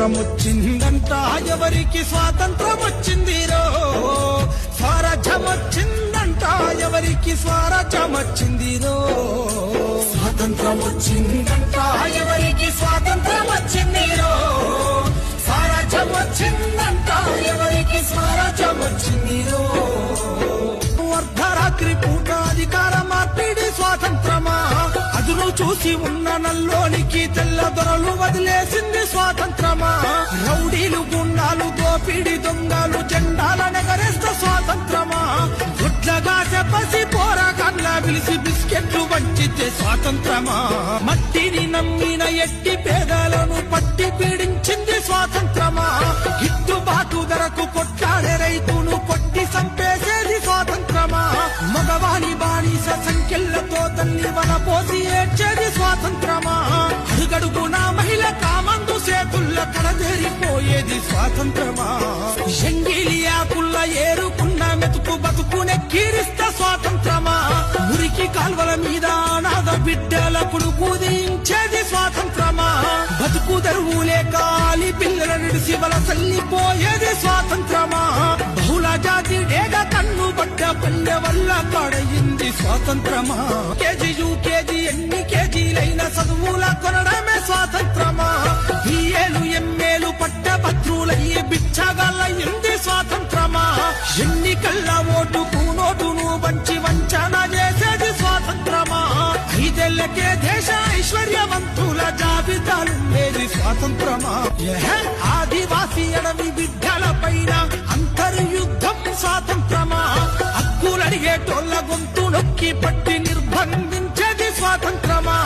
స్వాతంత్రం వచ్చిందంట ఎవరికి స్వాతంత్రం వచ్చిందిరో స్వరాజ్యం వచ్చిందంట ఎవరికి స్వరాజ్యం వచ్చిందిరో స్వాతంత్రం వచ్చిందంట ఎవరికి స్వాతంత్రం వచ్చిందిరో స్వరాజ్యం వచ్చిందంట ఎవరికి స్వరాజ్యం వచ్చిందిరో అర్ధరాత్రి పూట అధికార మార్పిడి స్వాతంత్రమా అదును చూసి ఉన్న నల్లోనికి తెల్ల దొరలు వదిలేసింది స్వాతంత్రమా రౌడీలు గుండాలు దోపిడి దొంగలు జెండాల నెగరేస్త స్వాతంత్రమా గుడ్లగా చెప్పసి పోరాకల్లా పిలిచి బిస్కెట్లు వంచితే స్వాతంత్రమా మట్టిని నమ్మిన ఎట్టి పేదలను పట్టి పీడించింది స్వాతంత్రమా గిట్టుబాటు ధరకు కొట్లాడే రైతును కొట్టి సంపేసేది స్వాతంత్రమా మగవాణి బానిస సంఖ్యలతో తల్లి వన పోసి ఏడ్చేది స్వాతంత్రమా అడుగడుగున మహిళ కామందు చేతుల్ల కడదేరిపోయేది స్వాతంత్రమా ఎంగిలి ఆకుల్ల ఏరుకున్న మెతుకు బతుకునే కీరిస్త స్వాతంత్రమా మురికి కాల్వల మీద అనాథ బిడ్డలకుడు పూజించేది స్వాతంత్రమా బతుకు తెరువు లేక ఆలి పిల్లల నిడిసి వలసల్లిపోయేది స్వాతంత్రమా బహుళ జాతి డేగ కన్ను పడ్డ పల్లె వల్ల పడయింది స్వాతంత్రమా కేజీ యూకేజీ ఎన్ని కేజీలైన చదువుల కొనడమే స్వాతంత్రమా బిఏలు ఎంఏలు పట్ట భద్రులయ్యి బిచ్చగాళ్ళయింది స్వాతంత్రమా ఎన్నికల్ల ఓటుకు నోటును వంచి వంచన చేసేది స్వాతంత్రమా ఐదేళ్లకే దేశ ఐశ్వర్యవంతుల జాబితాలుండేది స్వాతంత్రమా ఆదివాసీ అడవి బిడ్డల పైన అంతర్యుద్ధం స్వాతంత్రమా హక్కులడిగేటోళ్ళ గొంతు నొక్కి పట్టి నిర్బంధించేది స్వాతంత్రమా